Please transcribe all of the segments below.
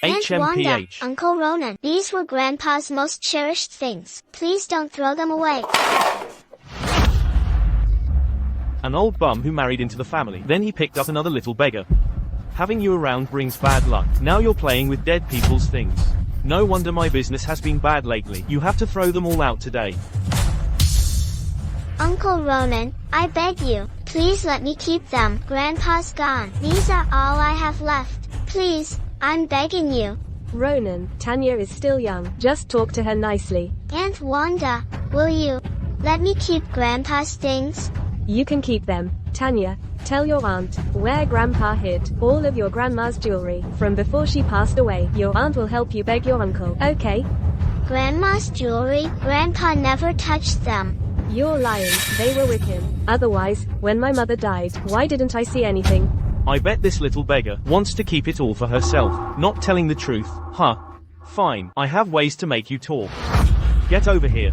Aunt Wanda, HMPH. Uncle Ronan, these were Grandpa's most cherished things. Please don't throw them away. An old bum who married into the family. Then he picked up another little beggar. Having you around brings bad luck. Now you're playing with dead people's things. No wonder my business has been bad lately. You have to throw them all out today. Uncle Ronan, I beg you, please let me keep them. Grandpa's gone. These are all I have left. Please, I'm begging you. Ronan, Tanya is still young. Just talk to her nicely. Aunt Wanda, will you let me keep Grandpa's things? You can keep them. Tanya, tell your aunt where Grandpa hid all of your grandma's jewelry from before she passed away. Your aunt will help you beg your uncle, okay? Grandma's jewelry? Grandpa never touched them. You're lying. They were with him. Otherwise, when my mother died, why didn't I see anything? I bet this little beggar wants to keep it all for herself. Not telling the truth, huh? Fine, I have ways to make you talk. Get over here.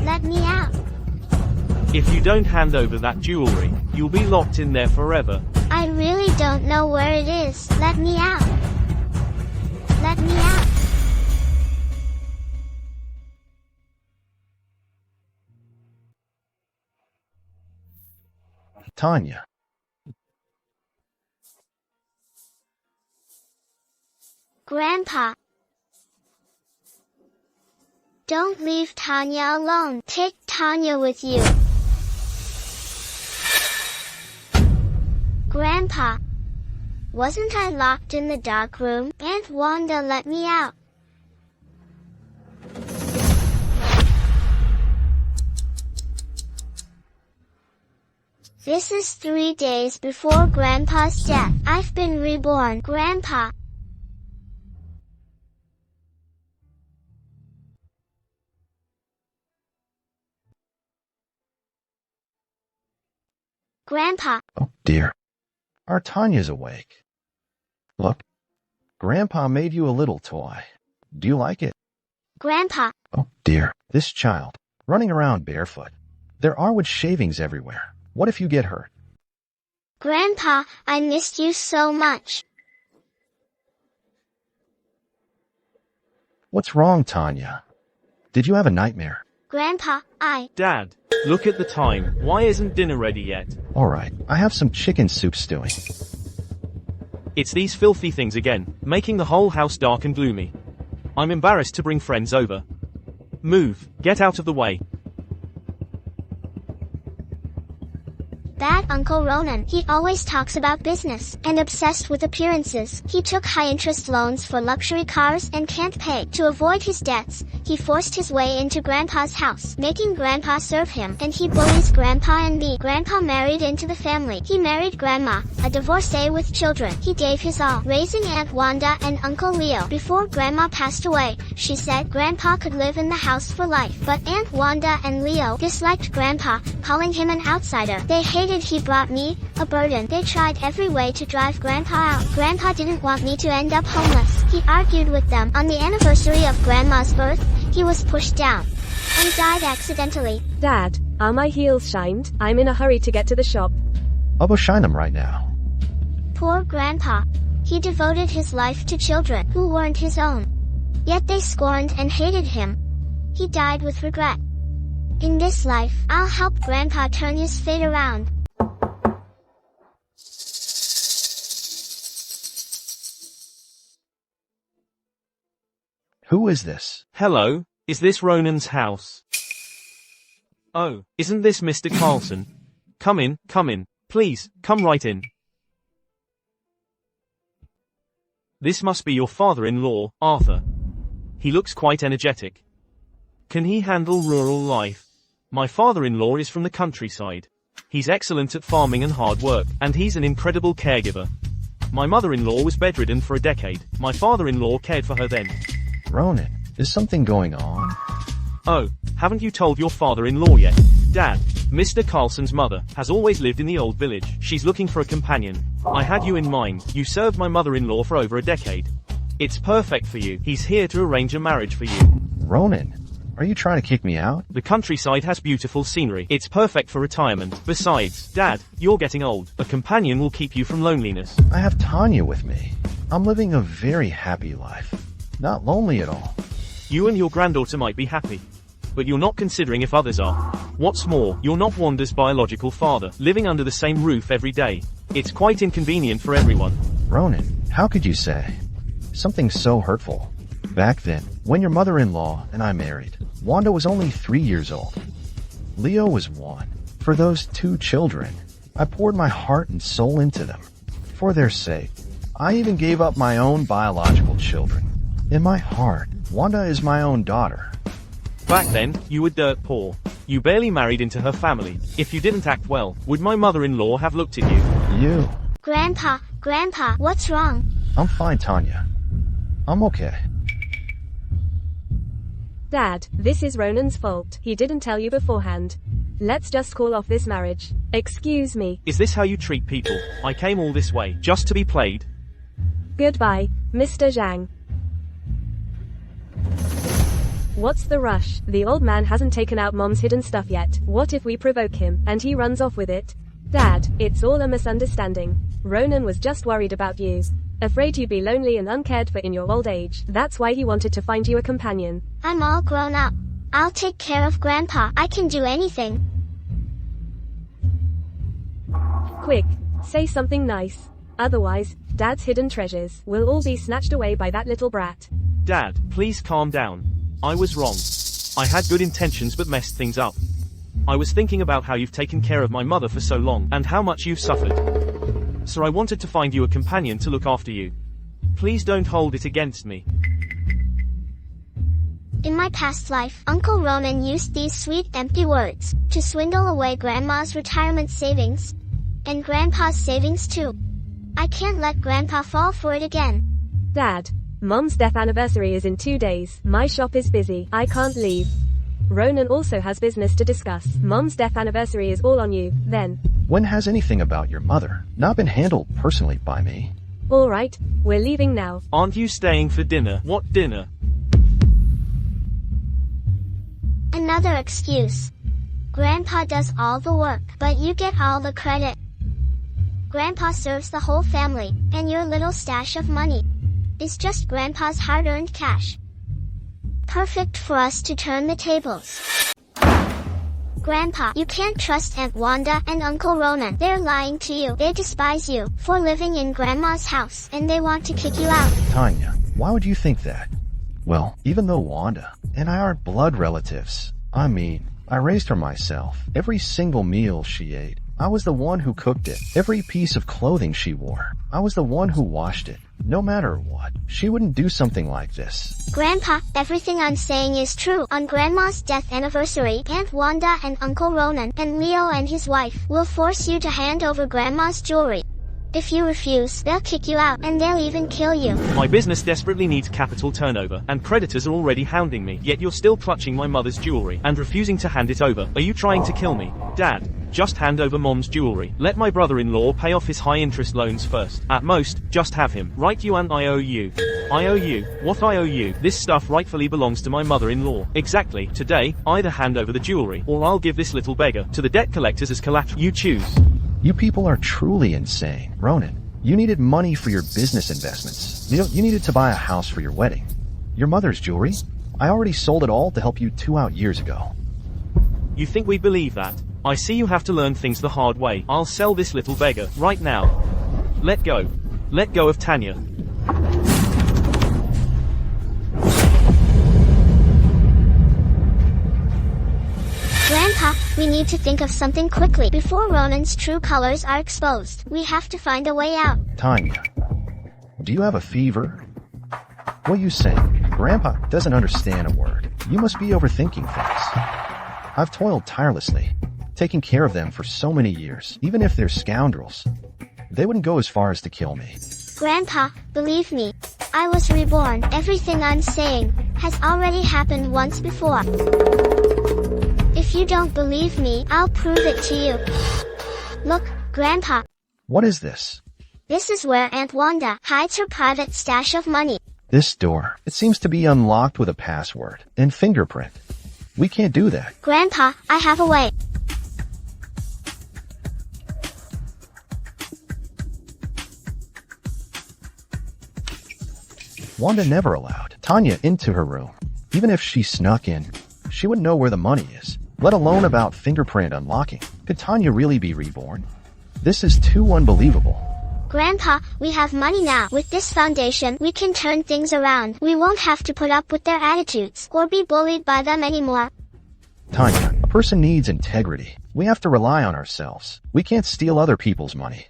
Let me out. If you don't hand over that jewelry, you'll be locked in there forever. I really don't know where it is. Let me out. Let me out. Tanya. Grandpa. Don't leave Tanya alone. Take Tanya with you. Grandpa. Wasn't I locked in the dark room? Aunt Wanda let me out. This is 3 days before Grandpa's death. I've been reborn, Grandpa. Grandpa. Oh dear. Our Tanya's awake. Look, Grandpa made you a little toy. Do you like it? Grandpa. Oh dear. This child, running around barefoot. There are wood shavings everywhere. What if you get hurt? Grandpa, I missed you so much. What's wrong, Tanya? Did you have a nightmare? Grandpa, Dad, look at the time. Why isn't dinner ready yet? Alright, I have some chicken soup stewing. It's these filthy things again, making the whole house dark and gloomy. I'm embarrassed to bring friends over. Move, get out of the way. That Uncle Ronan, he always talks about business, and obsessed with appearances. He took high-interest loans for luxury cars and can't pay. To avoid his debts, he forced his way into Grandpa's house, making Grandpa serve him, and he bullies Grandpa and me. Grandpa married into the family. He married Grandma, a divorcee with children. He gave his all, raising Aunt Wanda and Uncle Leo. Before Grandma passed away, she said Grandpa could live in the house for life. But Aunt Wanda and Leo disliked Grandpa, calling him an outsider. They hated he brought me a burden. They tried every way to drive Grandpa out. Grandpa didn't want me to end up homeless. He argued with them. On the anniversary of Grandma's birth, he was pushed down and died accidentally. Dad, are my heels shined? I'm in a hurry to get to the shop. I'll go shine them right now. Poor Grandpa. He devoted his life to children who weren't his own. Yet they scorned and hated him. He died with regret. In this life, I'll help Grandpa turn his fate around. Who is this? Hello, is this Ronan's house? Oh, isn't this Mr. Carlson? Come in, please, come right in. This must be your father-in-law, Arthur. He looks quite energetic. Can he handle rural life? My father-in-law is from the countryside. He's excellent at farming and hard work, and he's an incredible caregiver. My mother-in-law was bedridden for a decade. My father-in-law cared for her then. Ronan, is something going on? Oh, haven't you told your father-in-law yet? Dad, Mr. Carlson's mother has always lived in the old village. She's looking for a companion. I had you in mind. You served my mother-in-law for over a decade. It's perfect for you. He's here to arrange a marriage for you. Ronan, Are you trying to kick me out? The countryside has beautiful scenery. It's perfect for retirement. Besides, Dad, you're getting old. A companion will keep you from loneliness. I have Tanya with me. I'm living a very happy life. Not lonely at all. You and your granddaughter might be happy, but you're not considering if others are. What's more, you're not Wanda's biological father, living under the same roof every day. It's quite inconvenient for everyone. Ronan, how could you say something so hurtful? Back then, when your mother-in-law and I married, Wanda was only 3 years old. Leo was 1. For those 2 children, I poured my heart and soul into them. For their sake, I even gave up my own biological children. In my heart, Wanda is my own daughter. Back then, you were dirt poor. You barely married into her family. If you didn't act well, would my mother-in-law have looked at you? You. Grandpa, what's wrong? I'm fine, Tanya. I'm okay. Dad, this is Ronan's fault. He didn't tell you beforehand. Let's just call off this marriage. Excuse me. Is this how you treat people? I came all this way, just to be played. Goodbye, Mr. Zhang. What's the rush? The old man hasn't taken out Mom's hidden stuff yet. What if we provoke him, and he runs off with it? Dad, it's all a misunderstanding. Ronan was just worried about you. Afraid you'd be lonely and uncared for in your old age. That's why he wanted to find you a companion. I'm all grown up. I'll take care of Grandpa. I can do anything. Quick, say something nice. Otherwise, Dad's hidden treasures will all be snatched away by that little brat. Dad, please calm down. I was wrong. I had good intentions but messed things up. I was thinking about how you've taken care of my mother for so long, and how much you've suffered. So I wanted to find you a companion to look after you. Please don't hold it against me. In my past life, Uncle Ronan used these sweet empty words to swindle away Grandma's retirement savings. And Grandpa's savings too. I can't let Grandpa fall for it again. Dad, Mom's death anniversary is in 2 days. My shop is busy. I can't leave. Ronan also has business to discuss. Mom's death anniversary is all on you, then. When has anything about your mother not been handled personally by me? Alright, we're leaving now. Aren't you staying for dinner? What dinner? Another excuse. Grandpa does all the work, but you get all the credit. Grandpa serves the whole family, and your little stash of money is just Grandpa's hard-earned cash. Perfect for us to turn the tables. Grandpa, you can't trust Aunt Wanda and Uncle Ronan. They're lying to you. They despise you for living in Grandma's house, and they want to kick you out. Tanya, why would you think that? Well, even though Wanda and I aren't blood relatives, I raised her myself. Every single meal she ate, I was the one who cooked it. Every piece of clothing she wore, I was the one who washed it. No matter what, she wouldn't do something like this. Grandpa, everything I'm saying is true. On Grandma's death anniversary, Aunt Wanda and Uncle Ronan and Leo and his wife will force you to hand over Grandma's jewelry. If you refuse, they'll kick you out, and they'll even kill you. My business desperately needs capital turnover, and creditors are already hounding me, yet you're still clutching my mother's jewelry, and refusing to hand it over. Are you trying to kill me? Dad, just hand over Mom's jewelry. Let my brother-in-law pay off his high-interest loans first. At most, just have him. Right, you and I owe you. I owe you? What I owe you? This stuff rightfully belongs to my mother-in-law. Exactly. Today, either hand over the jewelry, or I'll give this little beggar to the debt collectors as collateral. You choose. You people are truly insane. Ronan, you needed money for your business investments. You needed to buy a house for your wedding. Your mother's jewelry? I already sold it all to help you 2 years ago. You think we believe that? I see you have to learn things the hard way. I'll sell this little beggar, right now. Let go. Let go of Tanya. Grandpa, we need to think of something quickly before Ronan's true colors are exposed. We have to find a way out. Tanya, do you have a fever? What are you saying? Grandpa doesn't understand a word. You must be overthinking things. I've toiled tirelessly, taking care of them for so many years. Even if they're scoundrels, they wouldn't go as far as to kill me. Grandpa, believe me, I was reborn. Everything I'm saying has already happened once before. If you don't believe me, I'll prove it to you. Look, Grandpa. What is this? This is where Aunt Wanda hides her private stash of money. This door. It seems to be unlocked with a password and fingerprint. We can't do that. Grandpa, I have a way. Wanda never allowed Tanya into her room. Even if she snuck in, she wouldn't know where the money is, let alone about fingerprint unlocking. Could Tanya really be reborn? This is too unbelievable. Grandpa, we have money now. With this foundation, we can turn things around. We won't have to put up with their attitudes or be bullied by them anymore. Tanya, a person needs integrity. We have to rely on ourselves. We can't steal other people's money.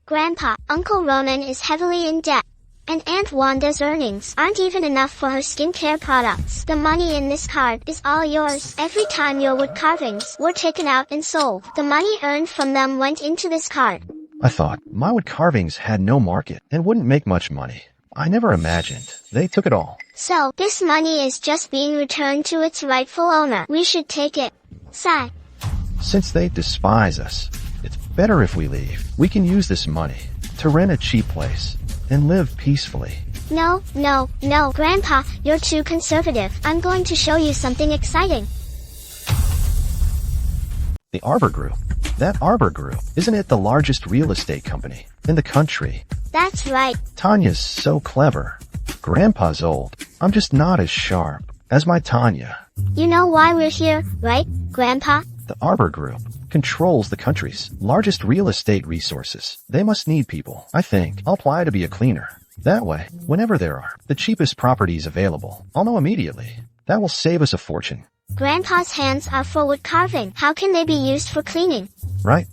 Grandpa, Uncle Ronan is heavily in debt. And Aunt Wanda's earnings aren't even enough for her skincare products. The money in this card is all yours. Every time your wood carvings were taken out and sold, the money earned from them went into this card. I thought my wood carvings had no market and wouldn't make much money. I never imagined they took it all. So, this money is just being returned to its rightful owner. We should take it. Sigh. Since they despise us, it's better if we leave. We can use this money to rent a cheap place and live peacefully. No, Grandpa, you're too conservative. I'm going to show you something exciting. The Arbor Group. That Arbor Group, isn't it the largest real estate company in the country? That's right. Tanya's so clever. Grandpa's old. I'm just not as sharp as my Tanya. You know why we're here, right, Grandpa? The Arbor Group controls the country's largest real estate resources. They must need people. I think I'll apply to be a cleaner. That way, whenever there are the cheapest properties available, I'll know immediately. That will save us a fortune. Grandpa's hands are for wood carving. How can they be used for cleaning? Right.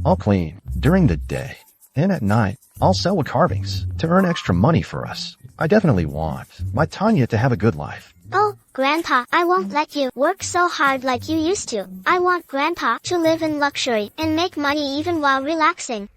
I'll clean during the day. And at night, I'll sell wood carvings to earn extra money for us. I definitely want my Tanya to have a good life. Oh, Grandpa, I won't let you work so hard like you used to. I want Grandpa to live in luxury and make money even while relaxing.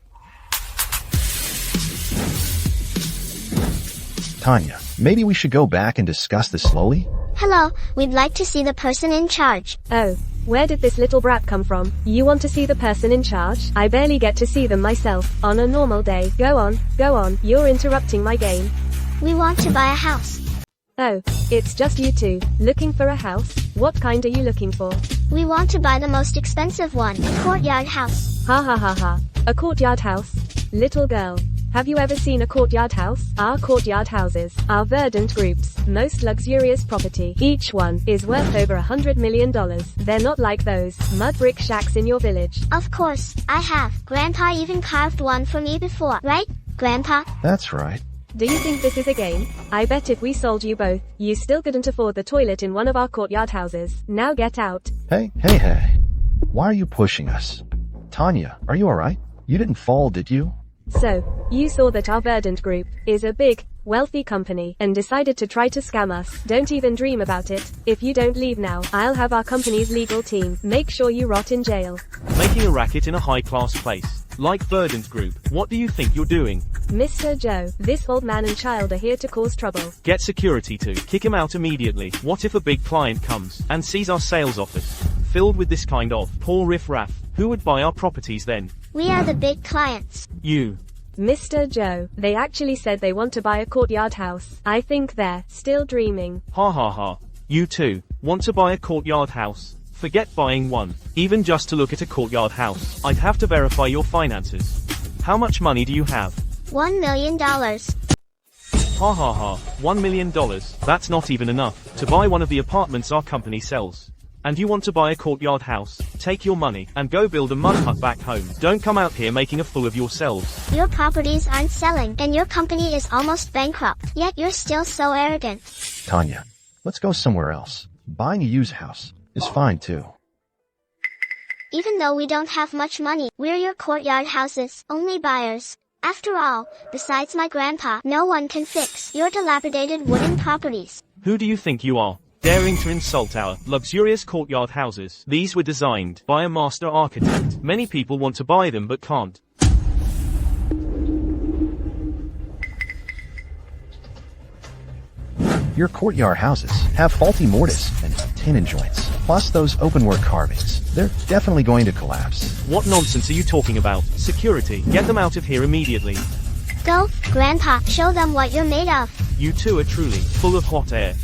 Tanya, maybe we should go back and discuss this slowly? Hello, we'd like to see the person in charge. Oh, where did this little brat come from? You want to see the person in charge? I barely get to see them myself on a normal day. Go on, you're interrupting my game. We want to buy a house. Oh, it's just you two, looking for a house? What kind are you looking for? We want to buy the most expensive one, a courtyard house. Ha. A courtyard house? Little girl, have you ever seen a courtyard house? Our courtyard houses are verdant group's most luxurious property. Each one is worth over $100 million. They're not like those mud brick shacks in your village. Of course, I have. Grandpa even carved one for me before, right, Grandpa? That's right. Do you think this is a game? I bet if we sold you both, you still couldn't afford the toilet in one of our courtyard houses. Now get out. Hey. Why are you pushing us? Tanya, are you alright? You didn't fall, did you? So, you saw that our Verdant Group is a big, wealthy company and decided to try to scam us. Don't even dream about it. If you don't leave now, I'll have our company's legal team make sure you rot in jail. Making a racket in a high-class place, like Verdant Group. What do you think you're doing? Mr. Joe, this old man and child are here to cause trouble. Get security to kick him out immediately. What if a big client comes and sees our sales office filled with this kind of poor riff-raff? Who would buy our properties then? We are the big clients. You. Mr. Joe, they actually said they want to buy a courtyard house. I think they're still dreaming. Ha. You too want to buy a courtyard house? Forget buying one. Even just to look at a courtyard house, I'd have to verify your finances. How much money do you have? $1 million. Ha. $1 million. That's not even enough to buy one of the apartments our company sells. And you want to buy a courtyard house? Take your money and go build a mud hut back home. Don't come out here making a fool of yourselves. Your properties aren't selling, and your company is almost bankrupt. Yet you're still so arrogant. Tanya, let's go somewhere else. Buying a used house is fine too. Even though we don't have much money, we're your courtyard house's only buyers. After all, besides my grandpa, no one can fix your dilapidated wooden properties. Who do you think you are? Daring to insult our luxurious courtyard houses. These were designed by a master architect. Many people want to buy them but can't. Your courtyard houses have faulty mortise and tenon joints, plus those openwork carvings. They're definitely going to collapse. What nonsense are you talking about? Security, get them out of here immediately. Go, Grandpa, show them what you're made of. You two are truly full of hot air.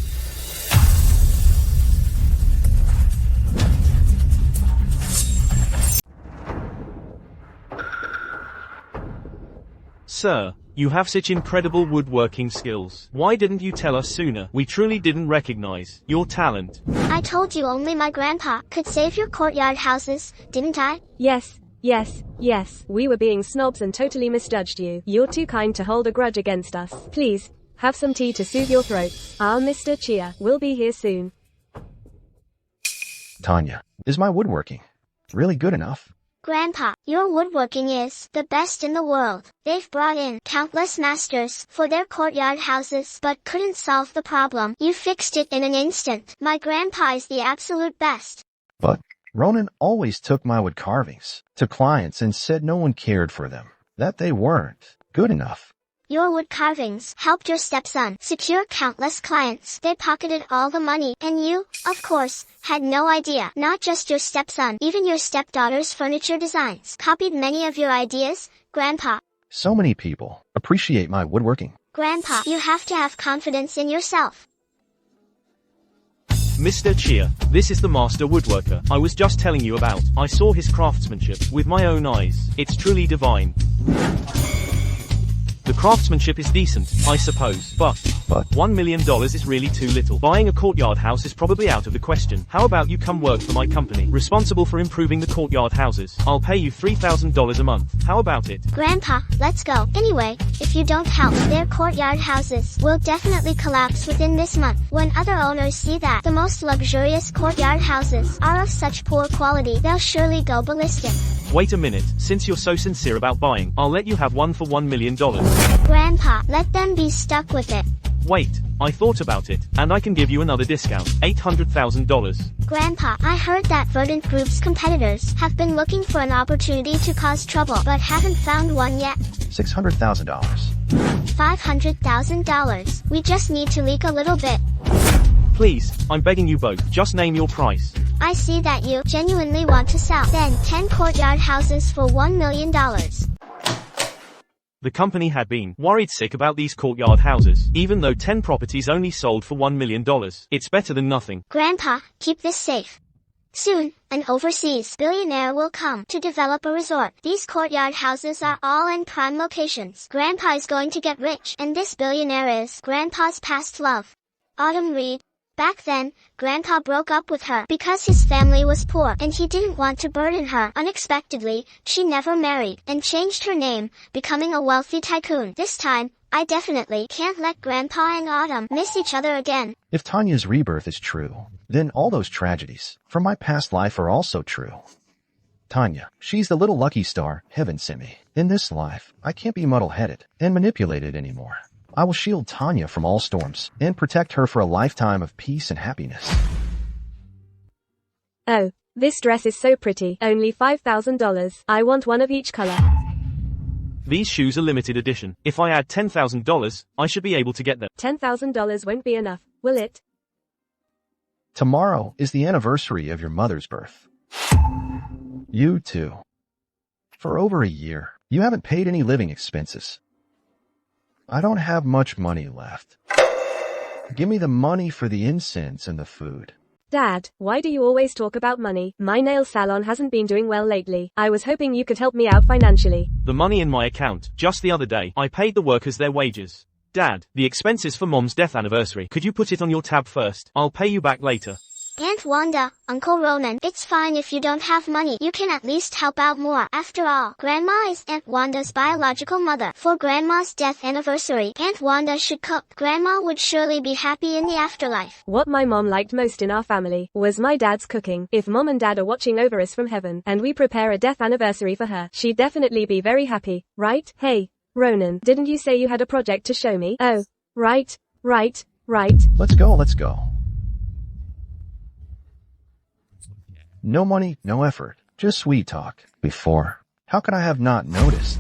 Sir, you have such incredible woodworking skills. Why didn't you tell us sooner? We truly didn't recognize your talent. I told you only my grandpa could save your courtyard houses, didn't I? Yes, yes, yes. We were being snobs and totally misjudged you. You're too kind to hold a grudge against us. Please, have some tea to soothe your throats. Our Mr. Chia will be here soon. Tanya, is my woodworking really good enough? Grandpa, your woodworking is the best in the world. They've brought in countless masters for their courtyard houses but couldn't solve the problem. You fixed it in an instant. My grandpa is the absolute best. But Ronan always took my wood carvings to clients and said no one cared for them, that they weren't good enough. Your wood carvings helped your stepson secure countless clients. They pocketed all the money, and you, of course, had no idea. Not just your stepson, even your stepdaughter's furniture designs copied many of your ideas, Grandpa. So many people appreciate my woodworking. Grandpa, you have to have confidence in yourself. Mr. Chia, this is the master woodworker I was just telling you about. I saw his craftsmanship with my own eyes. It's truly divine. The craftsmanship is decent, I suppose, but $1 million is really too little. Buying a courtyard house is probably out of the question. How about you come work for my company, responsible for improving the courtyard houses? I'll pay you $3,000 a month. How about it? Grandpa, let's go. Anyway, if you don't help, their courtyard houses will definitely collapse within this month. When other owners see that the most luxurious courtyard houses are of such poor quality, they'll surely go ballistic. Wait a minute, since you're so sincere about buying, I'll let you have one for $1 million. Grandpa, let them be stuck with it. Wait, I thought about it, and I can give you another discount, $800,000. Grandpa, I heard that Verdant Group's competitors have been looking for an opportunity to cause trouble, but haven't found one yet. $600,000. $500,000. We just need to leak a little bit. Please, I'm begging you both, just name your price. I see that you genuinely want to sell. Then 10 courtyard houses for $1 million. The company had been worried sick about these courtyard houses, even though 10 properties only sold for $1 million. It's better than nothing. Grandpa, keep this safe. Soon, an overseas billionaire will come to develop a resort. These courtyard houses are all in prime locations. Grandpa is going to get rich, and this billionaire is Grandpa's past love. Autumn Reed. Back then, Grandpa broke up with her because his family was poor and he didn't want to burden her. Unexpectedly, she never married and changed her name, becoming a wealthy tycoon. This time, I definitely can't let Grandpa and Autumn miss each other again. If Tanya's rebirth is true, then all those tragedies from my past life are also true. Tanya, she's the little lucky star heaven sent me. In this life, I can't be muddle-headed and manipulated anymore. I will shield Tanya from all storms and protect her for a lifetime of peace and happiness. Oh, this dress is so pretty. Only $5,000. I want one of each color. These shoes are limited edition. If I add $10,000, I should be able to get them. $10,000 won't be enough, will it? Tomorrow is the anniversary of your mother's birth. You too. For over a year, you haven't paid any living expenses. I don't have much money left. Give me the money for the incense and the food. Dad, why do you always talk about money? My nail salon hasn't been doing well lately. I was hoping you could help me out financially. The money in my account, just the other day, I paid the workers their wages. Dad, the expenses for Mom's death anniversary, could you put it on your tab first? I'll pay you back later. Aunt Wanda, Uncle Ronan, it's fine if you don't have money. You can at least help out more. After all, Grandma is Aunt Wanda's biological mother. For Grandma's death anniversary, Aunt Wanda should cook. Grandma would surely be happy in the afterlife. What my mom liked most in our family was my dad's cooking. If Mom and Dad are watching over us from heaven and we prepare a death anniversary for her, she'd definitely be very happy, right? Hey, Ronan, didn't you say you had a project to show me? Oh, right. Let's go. No money, no effort, just sweet talk. Before, how could I have not noticed?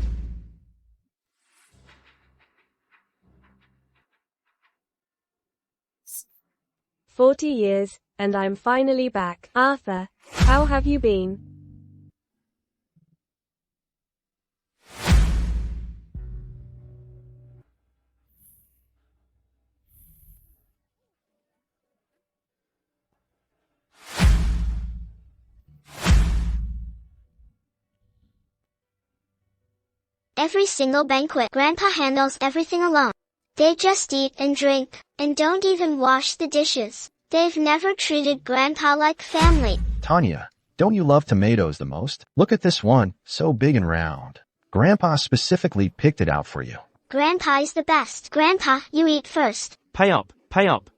"40 years, and I'm finally back. Arthur, how have you been?" Every single banquet, Grandpa handles everything alone. They just eat and drink, and don't even wash the dishes. They've never treated Grandpa like family. Tanya, don't you love tomatoes the most? Look at this one, so big and round. Grandpa specifically picked it out for you. Grandpa is the best. Grandpa, you eat first. Pay up, pay up.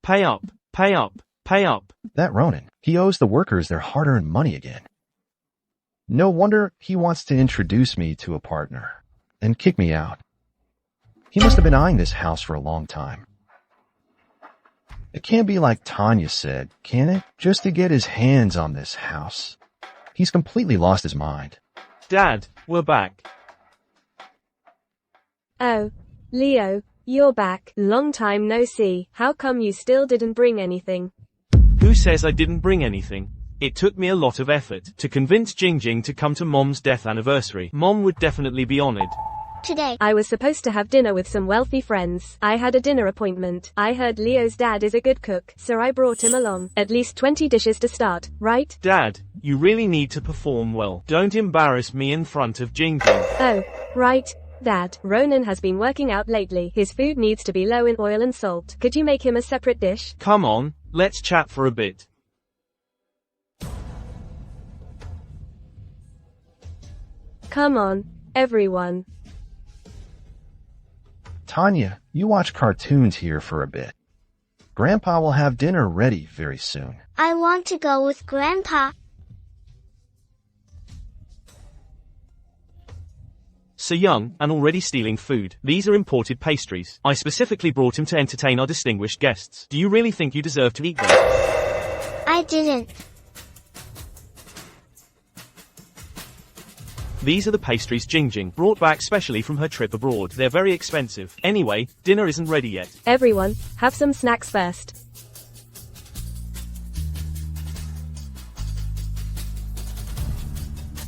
Pay up, pay up, pay up. That Ronan, he owes the workers their hard-earned money again. No wonder he wants to introduce me to a partner and kick me out. He must have been eyeing this house for a long time. It can't be like Tanya said, can it? Just to get his hands on this house. He's completely lost his mind. Dad, we're back. Oh, Leo, you're back. Long time no see. How come you still didn't bring anything? Who says I didn't bring anything? It took me a lot of effort to convince Jingjing to come to Mom's death anniversary. Mom would definitely be honored. Today, I was supposed to have dinner with some wealthy friends. I had a dinner appointment. I heard Leo's dad is a good cook, so I brought him along. At least 20 dishes to start, right? Dad, you really need to perform well. Don't embarrass me in front of Jingjing. Oh, right. Dad, Ronan has been working out lately. His food needs to be low in oil and salt. Could you make him a separate dish? Come on, let's chat for a bit. Come on, everyone. Tanya, you watch cartoons here for a bit. Grandpa will have dinner ready very soon. I want to go with Grandpa. So young, and already stealing food. These are imported pastries. I specifically brought him to entertain our distinguished guests. Do you really think you deserve to eat them? I didn't. These are the pastries Jingjing brought back specially from her trip abroad. They're very expensive. Anyway, dinner isn't ready yet. Everyone, have some snacks first.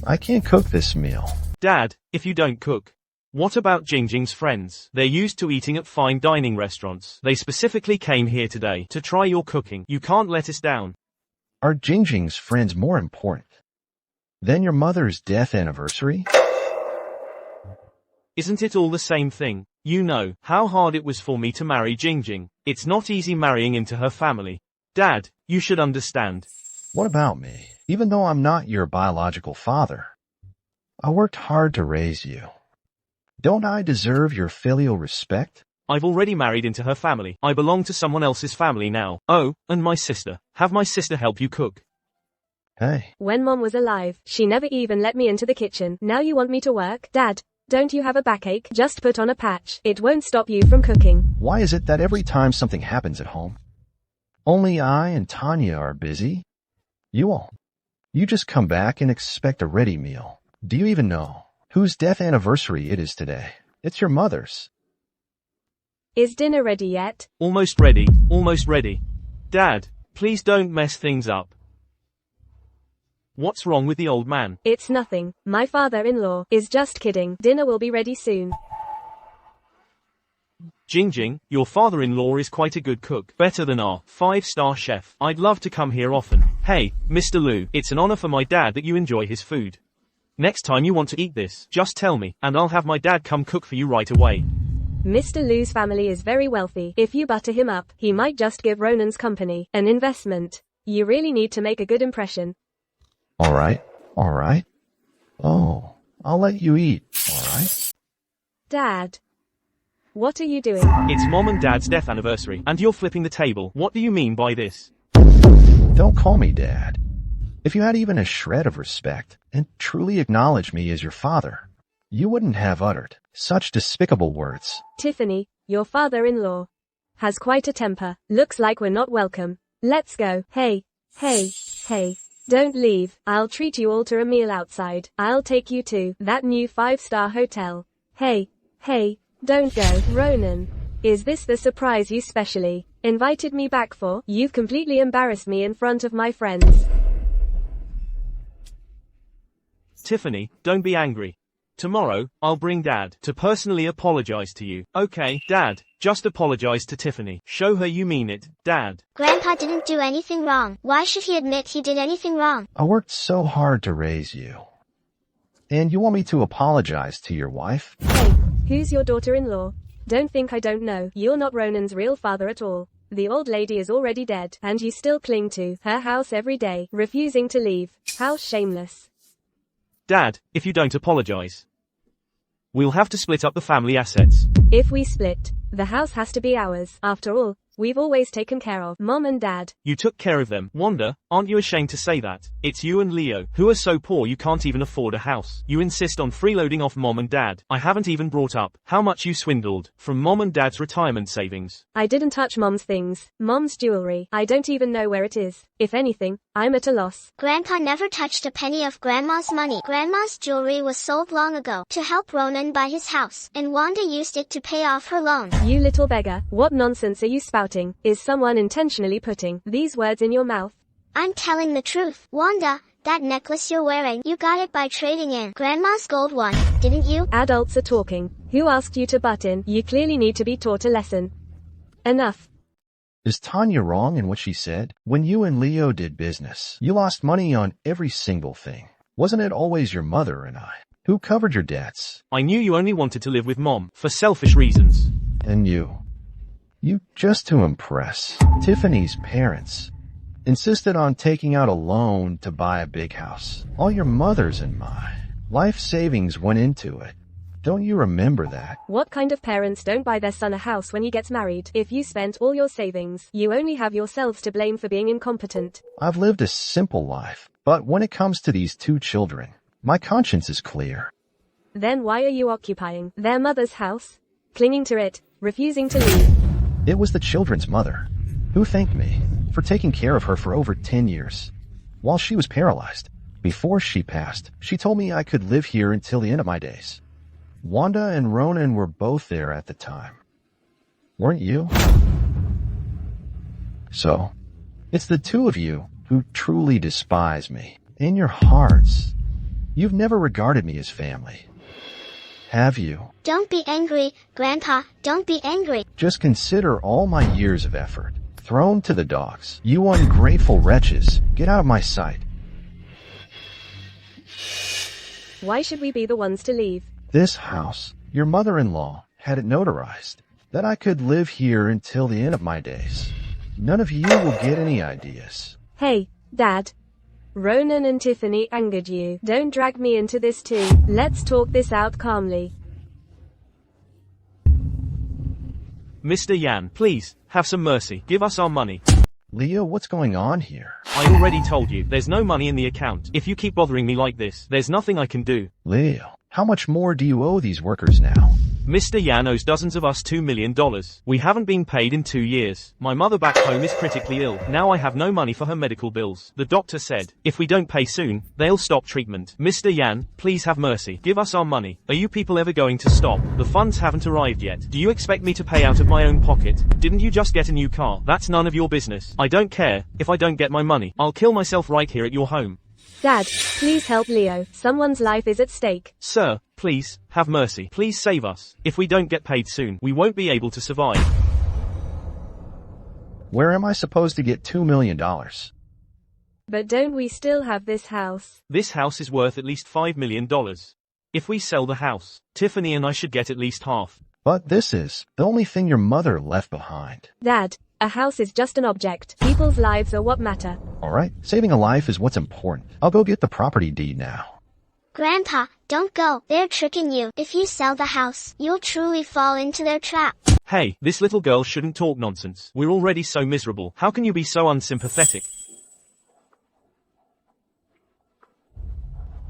I can't cook this meal. Dad, if you don't cook. What about Jingjing's friends? They're used to eating at fine dining restaurants. They specifically came here today to try your cooking. You can't let us down. Are Jingjing's friends more important than your mother's death anniversary? Isn't it all the same thing? You know how hard it was for me to marry Jingjing. It's not easy marrying into her family. Dad, you should understand. What about me? Even though I'm not your biological father, I worked hard to raise you. Don't I deserve your filial respect? I've already married into her family. I belong to someone else's family now. Oh, and my sister. Have my sister help you cook. Hey. When Mom was alive, she never even let me into the kitchen. Now you want me to work? Dad, don't you have a backache? Just put on a patch. It won't stop you from cooking. Why is it that every time something happens at home, only I and Tanya are busy? You just come back and expect a ready meal. Do you even know whose death anniversary it is today? It's your mother's. Is dinner ready yet? Almost ready, almost ready. Dad, please don't mess things up. What's wrong with the old man? It's nothing. My father-in-law is just kidding. Dinner will be ready soon. Jingjing, your father-in-law is quite a good cook. Better than our 5-star chef. I'd love to come here often. Hey, Mr. Lu, it's an honor for my dad that you enjoy his food. Next time you want to eat this, just tell me, and I'll have my dad come cook for you right away. Mr. Lu's family is very wealthy. If you butter him up, he might just give Ronan's company an investment. You really need to make a good impression. All right. Oh, I'll let you eat, all right? Dad. What are you doing? It's Mom and Dad's death anniversary, and you're flipping the table. What do you mean by this? Don't call me Dad. If you had even a shred of respect and truly acknowledged me as your father, you wouldn't have uttered such despicable words. Tiffany, your father-in-law, has quite a temper. Looks like we're not welcome. Let's go. Hey. Don't leave. I'll treat you all to a meal outside. I'll take you to that new 5-star hotel. Hey, don't go. Ronan, is this the surprise you specially invited me back for? You've completely embarrassed me in front of my friends. Tiffany, don't be angry. Tomorrow, I'll bring Dad to personally apologize to you. Okay, Dad, just apologize to Tiffany. Show her you mean it, Dad. Grandpa didn't do anything wrong. Why should he admit he did anything wrong? I worked so hard to raise you. And you want me to apologize to your wife? Hey, who's your daughter-in-law? Don't think I don't know. You're not Ronan's real father at all. The old lady is already dead, and you still cling to her house every day, refusing to leave. How shameless. Dad, if you don't apologize, we'll have to split up the family assets. If we split, the house has to be ours. After all, we've always taken care of Mom and Dad. You took care of them. Wanda, aren't you ashamed to say that? It's you and Leo, who are so poor you can't even afford a house. You insist on freeloading off Mom and Dad. I haven't even brought up how much you swindled from Mom and Dad's retirement savings. I didn't touch Mom's things. Mom's jewelry. I don't even know where it is. If anything, I'm at a loss. Grandpa never touched a penny of Grandma's money. Grandma's jewelry was sold long ago to help Ronan buy his house, and Wanda used it to pay off her loan. You little beggar, what nonsense are you spouting? Is someone intentionally putting these words in your mouth? I'm telling the truth. Wanda, that necklace you're wearing, you got it by trading in Grandma's gold one, didn't you? Adults are talking. Who asked you to butt in? You clearly need to be taught a lesson. Enough. Is Tanya wrong in what she said? When you and Leo did business, you lost money on every single thing. Wasn't it always your mother and I who covered your debts? I knew you only wanted to live with Mom, for selfish reasons. And you just to impress Tiffany's parents, insisted on taking out a loan to buy a big house. All your mother's and my life savings went into it. Don't you remember that? What kind of parents don't buy their son a house when he gets married? If you spent all your savings, you only have yourselves to blame for being incompetent. I've lived a simple life, but when it comes to these two children, my conscience is clear. Then why are you occupying their mother's house? Clinging to it, refusing to leave. It was the children's mother who thanked me for taking care of her for over 10 years while she was paralyzed. Before she passed, she told me I could live here until the end of my days. Wanda and Ronan were both there at the time. Weren't you? So, it's the two of you who truly despise me. In your hearts, you've never regarded me as family. Have you? Don't be angry, Grandpa, don't be angry. Just consider all my years of effort thrown to the dogs. You ungrateful wretches, get out of my sight. Why should we be the ones to leave? This house, your mother-in-law had it notarized that I could live here until the end of my days. None of you will get any ideas. Hey, Dad. Ronan and Tiffany angered you. Don't drag me into this too. Let's talk this out calmly. Mr. Yan, please, have some mercy. Give us our money. Leo, what's going on here? I already told you, there's no money in the account. If you keep bothering me like this, there's nothing I can do. Leo, how much more do you owe these workers now? Mr. Yan owes dozens of us $2 million. We haven't been paid in 2 years. My mother back home is critically ill. Now I have no money for her medical bills. The doctor said, if we don't pay soon, they'll stop treatment. Mr. Yan, please have mercy. Give us our money. Are you people ever going to stop? The funds haven't arrived yet. Do you expect me to pay out of my own pocket? Didn't you just get a new car? That's none of your business. I don't care. If I don't get my money, I'll kill myself right here at your home. Dad, please help Leo. Someone's life is at stake. Sir, please, have mercy. Please save us. If we don't get paid soon, we won't be able to survive. Where am I supposed to get $2 million? But don't we still have this house? This house is worth at least $5 million. If we sell the house, Tiffany and I should get at least half. But this is the only thing your mother left behind. Dad, a house is just an object. People's lives are what matter. All right, saving a life is what's important. I'll go get the property deed now. Grandpa, don't go. They're tricking you. If you sell the house, you'll truly fall into their trap. Hey, this little girl shouldn't talk nonsense. We're already so miserable. How can you be so unsympathetic?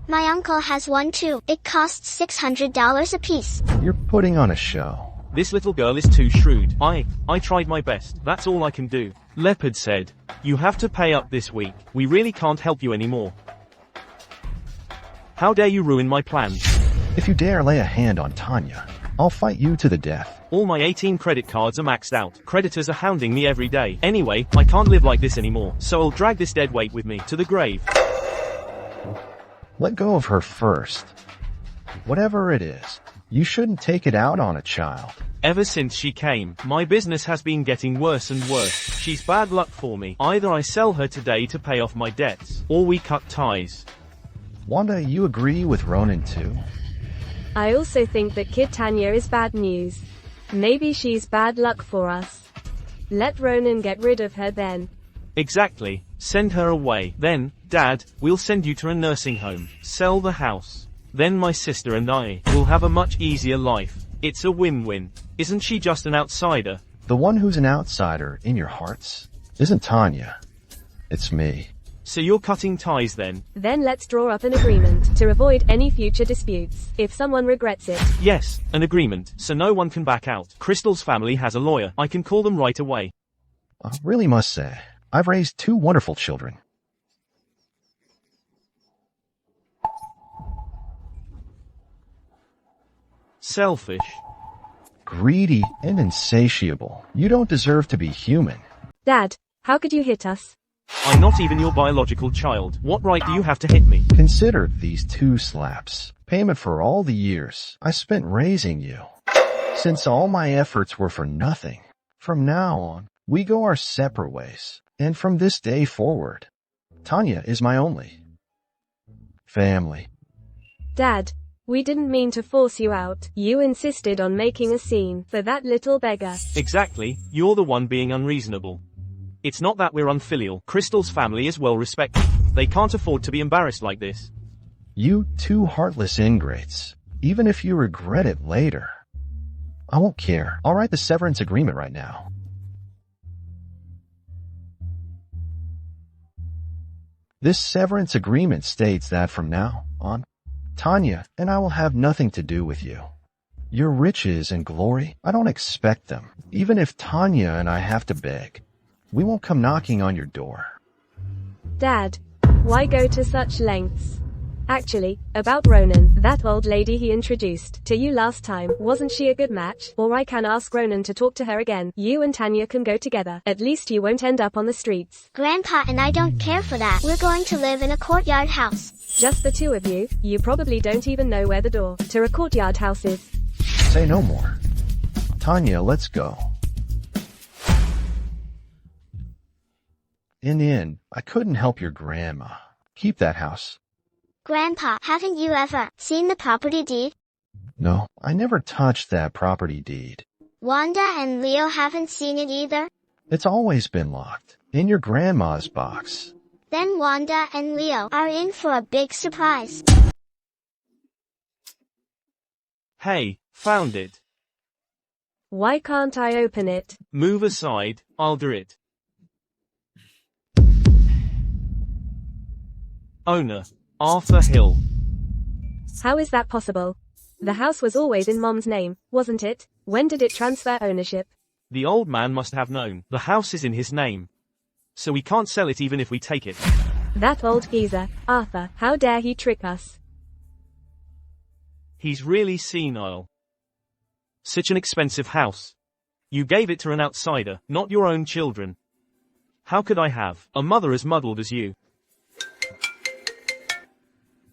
My uncle has one too. It costs $600 a piece. You're putting on a show. This little girl is too shrewd. I tried my best. That's all I can do. Leopard said, you have to pay up this week. We really can't help you anymore. How dare you ruin my plans? If you dare lay a hand on Tanya, I'll fight you to the death. All my 18 credit cards are maxed out. Creditors are hounding me every day. Anyway, I can't live like this anymore. So I'll drag this dead weight with me to the grave. Let go of her first. Whatever it is, you shouldn't take it out on a child. Ever since she came, my business has been getting worse and worse. She's bad luck for me. Either I sell her today to pay off my debts, or we cut ties. Wanda, you agree with Ronan too? I also think that Kid Tanya is bad news. Maybe she's bad luck for us. Let Ronan get rid of her then. Exactly. Send her away. Then, Dad, we'll send you to a nursing home. Sell the house. Then my sister and I will have a much easier life. It's a win-win. Isn't she just an outsider? The one who's an outsider in your hearts isn't Tanya. It's me. So you're cutting ties then? Then let's draw up an agreement to avoid any future disputes, if someone regrets it. Yes, an agreement, so no one can back out. Crystal's family has a lawyer. I can call them right away. I really must say, I've raised 2 wonderful children. Selfish. Greedy and insatiable. You don't deserve to be human. Dad, how could you hit us? I'm not even your biological child. What right do you have to hit me? Consider these 2 slaps. Payment for all the years I spent raising you. Since all my efforts were for nothing, from now on, we go our separate ways. And from this day forward, Tanya is my only family. Dad, we didn't mean to force you out. You insisted on making a scene for that little beggar. Exactly, you're the one being unreasonable. It's not that we're unfilial. Crystal's family is well respected. They can't afford to be embarrassed like this. You 2 heartless ingrates. Even if you regret it later, I won't care. I'll write the severance agreement right now. This severance agreement states that from now on, Tanya and I will have nothing to do with you. Your riches and glory, I don't expect them. Even if Tanya and I have to beg, we won't come knocking on your door. Dad, why go to such lengths? Actually, about Ronan, that old lady he introduced to you last time, wasn't she a good match? Or I can ask Ronan to talk to her again. You and Tanya can go together. At least you won't end up on the streets. Grandpa and I don't care for that. We're going to live in a courtyard house. Just the 2 of you? You probably don't even know where the door to a courtyard house is. Say no more. Tanya, let's go. In the end, I couldn't help your grandma. Keep that house. Grandpa, haven't you ever seen the property deed? No, I never touched that property deed. Wanda and Leo haven't seen it either? It's always been locked. In your grandma's box. Then Wanda and Leo are in for a big surprise. Hey, found it. Why can't I open it? Move aside, I'll do it. Owner, Arthur Hill. How is that possible? The house was always in Mom's name, wasn't it? When did it transfer ownership? The old man must have known. The house is in his name. So we can't sell it even if we take it. That old geezer, Arthur, how dare he trick us? He's really senile. Such an expensive house. You gave it to an outsider, not your own children. How could I have a mother as muddled as you?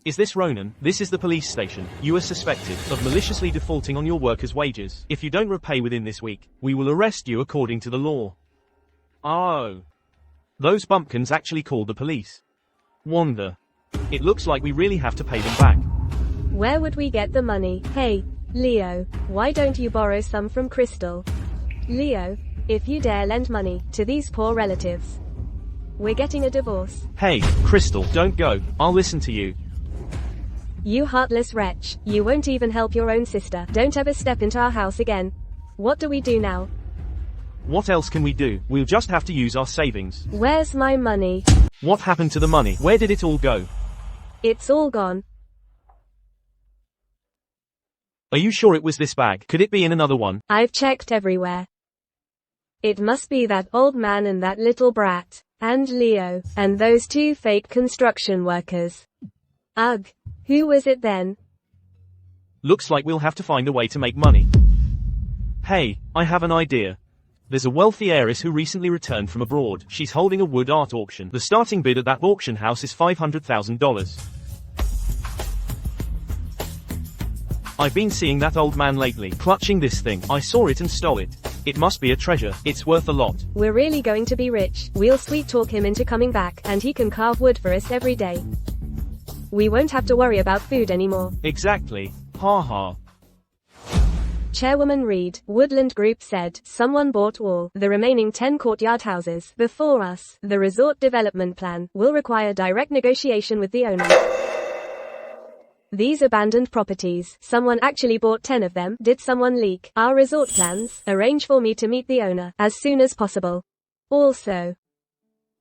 Is this Ronan? This is the police station. You are suspected of maliciously defaulting on your workers' wages. If you don't repay within this week, we will arrest you according to the law. Oh. Those bumpkins actually called the police. Wanda. It looks like we really have to pay them back. Where would we get the money? Hey, Leo, why don't you borrow some from Crystal? Leo, if you dare lend money to these poor relatives, we're getting a divorce. Hey, Crystal, don't go. I'll listen to you. You heartless wretch, you won't even help your own sister. Don't ever step into our house again. What do we do now? What else can we do? We'll just have to use our savings. Where's my money? What happened to the money? Where did it all go? It's all gone. Are you sure it was this bag? Could it be in another one? I've checked everywhere. It must be that old man and that little brat, and Leo, and those 2 fake construction workers. Ugh, who was it then? Looks like we'll have to find a way to make money. Hey, I have an idea. There's a wealthy heiress who recently returned from abroad. She's holding a wood art auction. The starting bid at that auction house is $500,000. I've been seeing that old man lately, clutching this thing. I saw it and stole it. It must be a treasure. It's worth a lot. We're really going to be rich. We'll sweet talk him into coming back, and he can carve wood for us every day. We won't have to worry about food anymore. Exactly. Ha ha. Chairwoman Reed, Woodland Group said, someone bought all the remaining 10 courtyard houses before us. The resort development plan will require direct negotiation with the owner. These abandoned properties, someone actually bought 10 of them. Did someone leak our resort plans? Arrange for me to meet the owner as soon as possible. Also,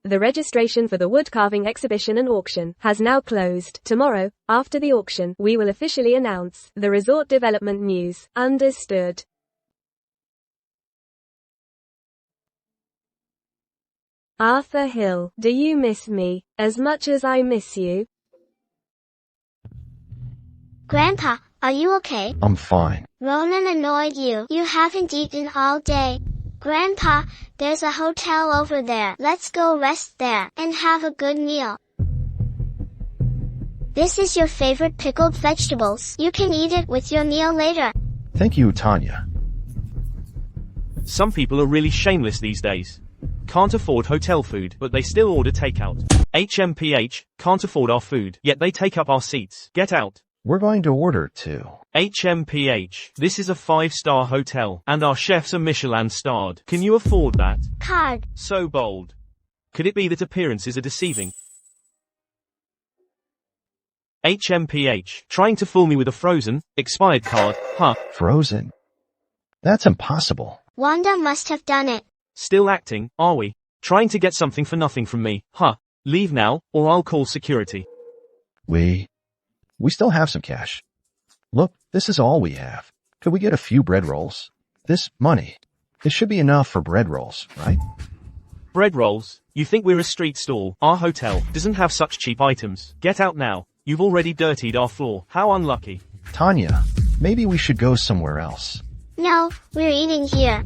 the registration for the wood carving exhibition and auction has now closed. Tomorrow, after the auction, we will officially announce the resort development news. Understood. Arthur Hill, do you miss me as much as I miss you? Grandpa, are you okay? I'm fine. Ronan annoyed you. You haven't eaten all day. Grandpa, there's a hotel over there. Let's go rest there and have a good meal. This is your favorite pickled vegetables. You can eat it with your meal later. Thank you, Tanya. Some people are really shameless these days. Can't afford hotel food, but they still order takeout. HMPH, can't afford our food, yet they take up our seats. Get out. We're going to order too. HMPH, this is a 5-star hotel, and our chefs are Michelin starred. Can you afford that? Card. So bold. Could it be that appearances are deceiving? HMPH, trying to fool me with a frozen, expired card, huh? Frozen? That's impossible. Wanda must have done it. Still acting, are we? Trying to get something for nothing from me, huh? Leave now, or I'll call security. We still have some cash. Look, this is all we have. Could we get a few bread rolls? This should be enough for bread rolls, right? Bread rolls? You think we're a street stall? Our hotel doesn't have such cheap items. Get out now. You've already dirtied our floor. How unlucky. Tanya, maybe we should go somewhere else. No, we're eating here.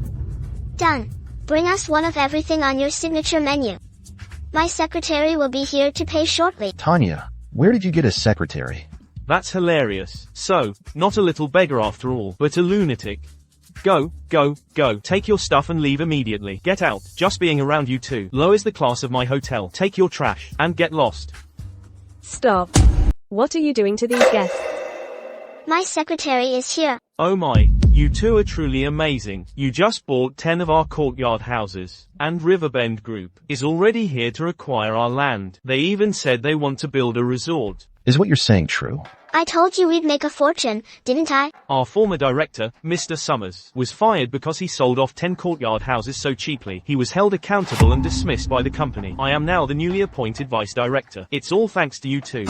Done. Bring us one of everything on your signature menu. My secretary will be here to pay shortly. Tanya, where did you get a secretary? That's hilarious. So, not a little beggar after all, but a lunatic. Go, go, go. Take your stuff and leave immediately. Get out. Just being around you two lowers the class of my hotel. Take your trash, and get lost. Stop. What are you doing to these guests? My secretary is here. Oh my, you two are truly amazing. You just bought 10 of our courtyard houses, and Riverbend Group is already here to acquire our land. They even said they want to build a resort. Is what you're saying true? I told you we'd make a fortune, didn't I? Our former director, Mr. Summers, was fired because he sold off 10 courtyard houses so cheaply. He was held accountable and dismissed by the company. I am now the newly appointed vice director. It's all thanks to you two.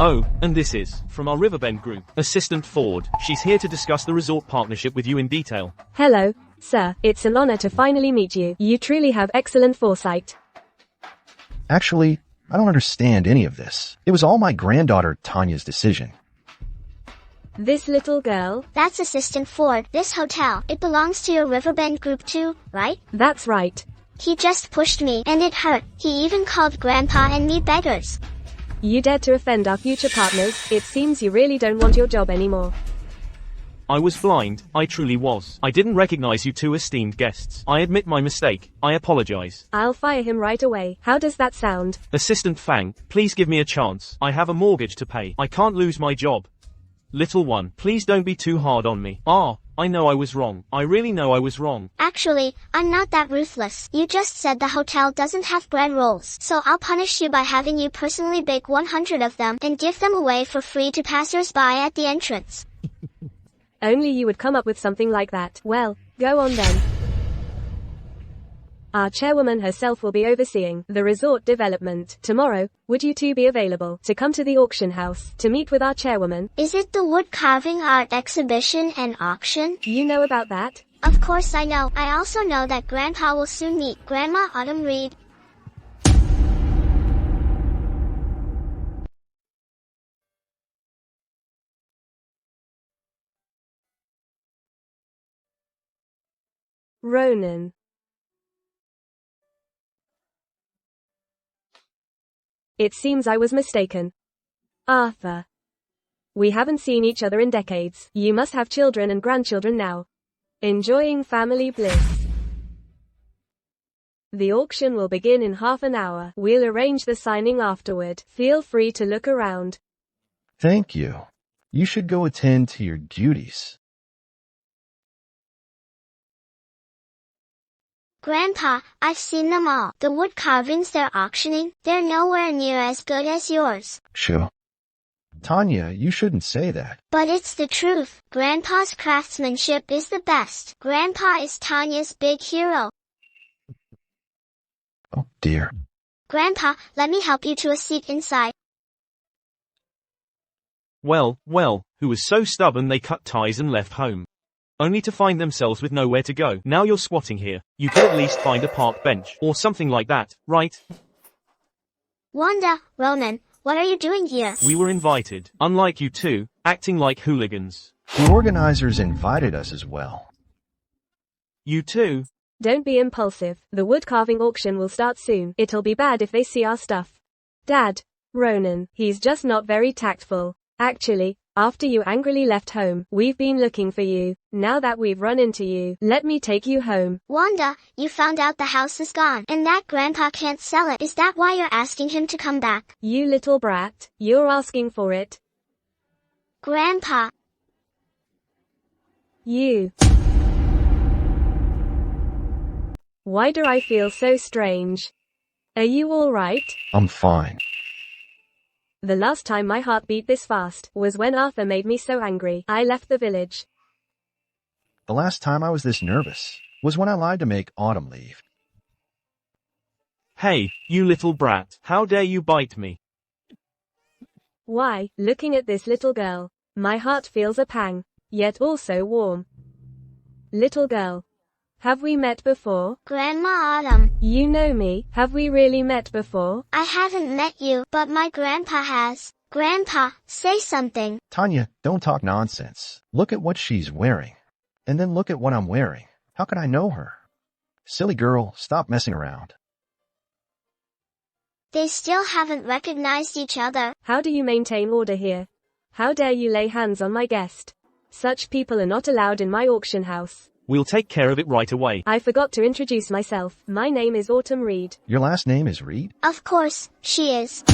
Oh, and this is, from our Riverbend Group, Assistant Ford. She's here to discuss the resort partnership with you in detail. Hello, sir. It's an honor to finally meet you. You truly have excellent foresight. Actually, I don't understand any of this. It was all my granddaughter Tanya's decision. This little girl? That's Assistant Ford. This hotel, it belongs to your Riverbend Group too, right? That's right. He just pushed me, and it hurt. He even called Grandpa and me beggars. You dared to offend our future partners. It seems you really don't want your job anymore. I was blind, I truly was. I didn't recognize you two esteemed guests. I admit my mistake. I apologize. I'll fire him right away. How does that sound? Assistant Fang, please give me a chance. I have a mortgage to pay. I can't lose my job. Little one, please don't be too hard on me. I know I was wrong. I really know I was wrong. Actually, I'm not that ruthless. You just said the hotel doesn't have bread rolls, so I'll punish you by having you personally bake 100 of them and give them away for free to passers-by at the entrance. Only you would come up with something like that. Well, go on then. Our chairwoman herself will be overseeing the resort development. Tomorrow, would you two be available to come to the auction house to meet with our chairwoman? Is it the wood carving art exhibition and auction? You know about that? Of course I know. I also know that Grandpa will soon meet Grandma Autumn Reed. Ronan. It seems I was mistaken. Arthur. We haven't seen each other in decades. You must have children and grandchildren now. Enjoying family bliss. The auction will begin in half an hour. We'll arrange the signing afterward. Feel free to look around. Thank you. You should go attend to your duties. Grandpa, I've seen them all. The wood carvings they're auctioning, they're nowhere near as good as yours. Sure. Tanya, you shouldn't say that. But it's the truth. Grandpa's craftsmanship is the best. Grandpa is Tanya's big hero. Oh dear. Grandpa, let me help you to a seat inside. Well, who was so stubborn they cut ties and left home. Only to find themselves with nowhere to go. Now you're squatting here. You could at least find a park bench, or something like that, right? Wanda, Ronan, what are you doing here? We were invited. Unlike you two, acting like hooligans. The organizers invited us as well. You too? Don't be impulsive. The wood carving auction will start soon. It'll be bad if they see our stuff. Dad. Ronan, he's just not very tactful. Actually, after you angrily left home, we've been looking for you. Now that we've run into you, let me take you home. Wanda, you found out the house is gone, and that Grandpa can't sell it. Is that why you're asking him to come back? You little brat, you're asking for it. Grandpa. You. Why do I feel so strange? Are you all right? I'm fine. The last time my heart beat this fast was when Arthur made me so angry. I left the village. The last time I was this nervous was when I lied to make Autumn leave. Hey, you little brat, how dare you bite me? Why, looking at this little girl, my heart feels a pang, yet also warm. Little girl. Have we met before? Grandma Autumn. You know me, have we really met before? I haven't met you, but my grandpa has. Grandpa, say something. Tanya, don't talk nonsense. Look at what she's wearing. And then look at what I'm wearing. How could I know her? Silly girl, stop messing around. They still haven't recognized each other. How do you maintain order here? How dare you lay hands on my guest? Such people are not allowed in my auction house. We'll take care of it right away. I forgot to introduce myself. My name is Autumn Reed. Your last name is Reed? Of course, she is.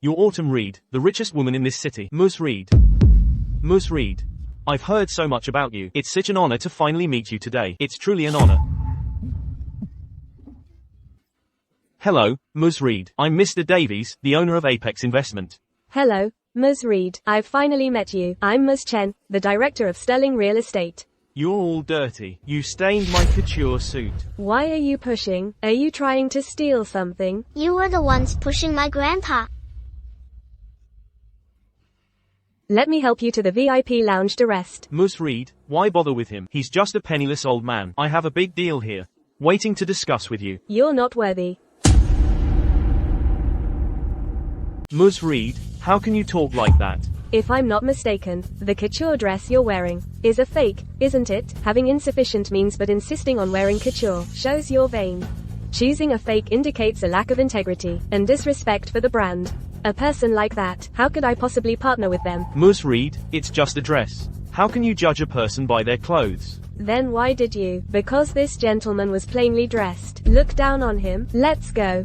You're Autumn Reed, the richest woman in this city. Ms. Reed. Ms. Reed. I've heard so much about you. It's such an honor to finally meet you today. It's truly an honor. Hello, Ms. Reed. I'm Mr. Davies, the owner of Apex Investment. Hello, Ms. Reed. I've finally met you. I'm Ms. Chen, the director of Sterling Real Estate. You're all dirty. You stained my couture suit. Why are you pushing? Are you trying to steal something? You were the ones pushing my grandpa. Let me help you to the VIP lounge to rest. Ms. Reed, why bother with him? He's just a penniless old man. I have a big deal here, waiting to discuss with you. You're not worthy. Ms. Reed, how can you talk like that? If I'm not mistaken, the couture dress you're wearing is a fake, isn't it? Having insufficient means but insisting on wearing couture shows you're vain. Choosing a fake indicates a lack of integrity and disrespect for the brand. A person like that, how could I possibly partner with them? Ms. Reed, it's just a dress. How can you judge a person by their clothes? Then why did you? Because this gentleman was plainly dressed. Look down on him. Let's go.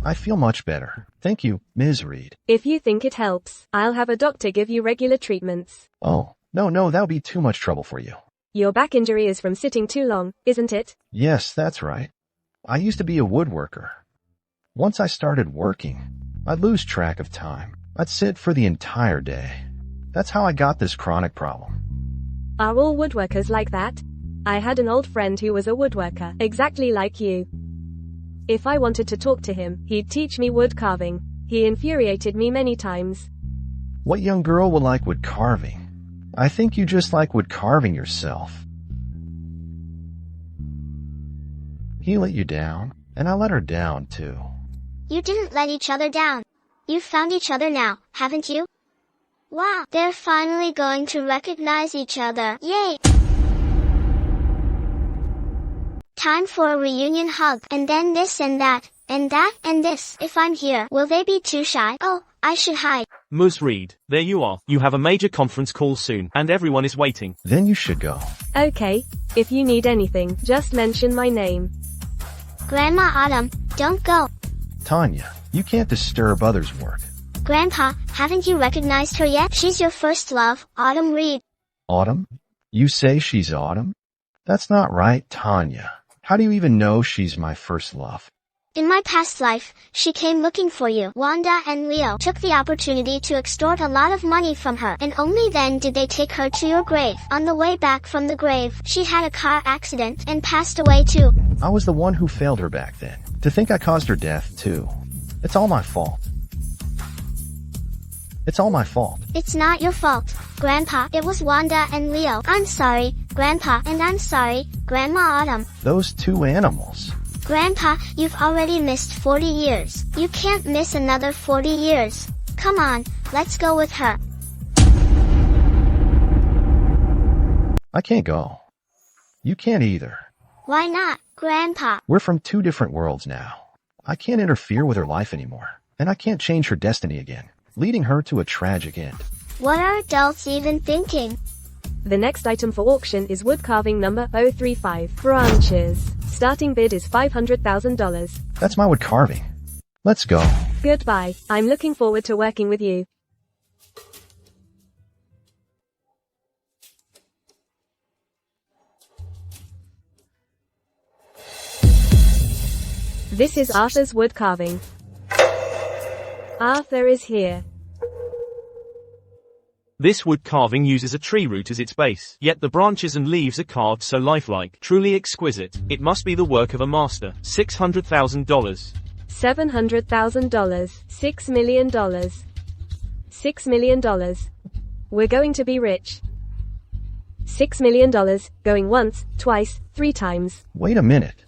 I feel much better. Thank you, Ms. Reed. If you think it helps, I'll have a doctor give you regular treatments. Oh, no, that would be too much trouble for you. Your back injury is from sitting too long, isn't it? Yes, that's right. I used to be a woodworker. Once I started working, I'd lose track of time. I'd sit for the entire day. That's how I got this chronic problem. Are all woodworkers like that? I had an old friend who was a woodworker, exactly like you. If I wanted to talk to him, he'd teach me wood carving. He infuriated me many times. What young girl would like wood carving? I think you just like wood carving yourself. He let you down, and I let her down too. You didn't let each other down. You've found each other now, haven't you? Wow, they're finally going to recognize each other. Yay! Time for a reunion hug, and then this and that, and that and this. If I'm here, will they be too shy? Oh, I should hide. Ms. Reed, there you are. You have a major conference call soon, and everyone is waiting. Then you should go. Okay, if you need anything, just mention my name. Grandma Autumn, don't go. Tanya, you can't disturb others' work. Grandpa, haven't you recognized her yet? She's your first love, Autumn Reed. Autumn? You say she's Autumn? That's not right, Tanya. How do you even know she's my first love? In my past life, she came looking for you. Wanda and Leo took the opportunity to extort a lot of money from her, and only then did they take her to your grave. On the way back from the grave, she had a car accident and passed away too. I was the one who failed her back then. To think I caused her death, too. It's all my fault. It's all my fault. It's not your fault, Grandpa. It was Wanda and Leo. I'm sorry, Grandpa, and I'm sorry, Grandma Autumn. Those two animals. Grandpa, you've already missed 40 years. You can't miss another 40 years. Come on, let's go with her. I can't go. You can't either. Why not, Grandpa? We're from two different worlds now. I can't interfere with her life anymore, and I can't change her destiny again, leading her to a tragic end. What are adults even thinking? The next item for auction is wood carving number 035, branches. Starting bid is $500,000. That's my wood carving. Let's go. Goodbye. I'm looking forward to working with you. This is Arthur's wood carving. Arthur is here. This wood carving uses a tree root as its base, yet the branches and leaves are carved so lifelike, truly exquisite. It must be the work of a master. $600,000. $700,000. $6 million. $6 million. We're going to be rich. $6 million, going once, twice, 3 times. Wait a minute.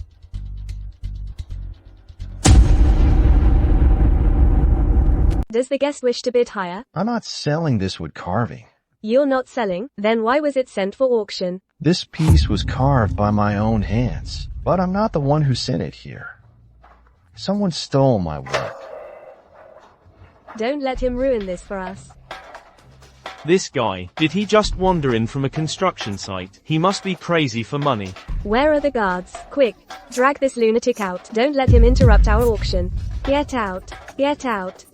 Does the guest wish to bid higher? I'm not selling this wood carving. You're not selling? Then why was it sent for auction? This piece was carved by my own hands, but I'm not the one who sent it here. Someone stole my work. Don't let him ruin this for us. This guy, did he just wander in from a construction site? He must be crazy for money. Where are the guards? Quick, drag this lunatic out. Don't let him interrupt our auction. Get out. Get out.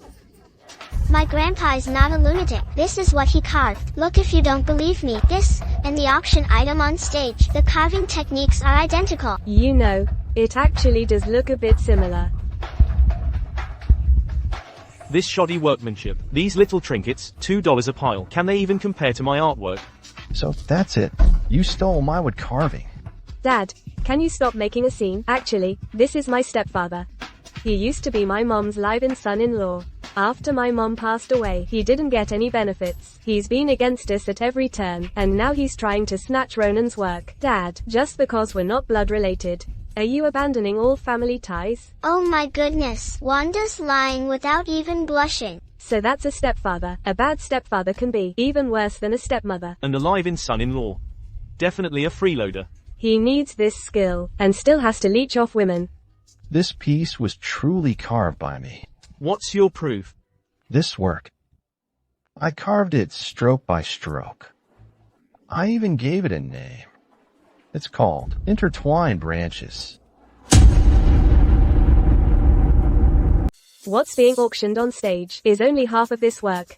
My grandpa is not a lunatic. This is what he carved. Look if you don't believe me. This, and the auction item on stage. The carving techniques are identical. You know, it actually does look a bit similar. This shoddy workmanship. These little trinkets, $2 a pile. Can they even compare to my artwork? So that's it. You stole my wood carving. Dad, can you stop making a scene? Actually, this is my stepfather. He used to be my mom's live-in son-in-law. After my mom passed away, he didn't get any benefits. He's been against us at every turn, and now he's trying to snatch Ronan's work. Dad, just because we're not blood related, are you abandoning all family ties? Oh my goodness, Wanda's lying without even blushing. So that's a stepfather. A bad stepfather can be even worse than a stepmother. And a live-in son-in-law. Definitely a freeloader. He needs this skill, and still has to leech off women. This piece was truly carved by me. What's your proof? This work. I carved it stroke by stroke. I even gave it a name. It's called Intertwined Branches. What's being auctioned on stage is only half of this work.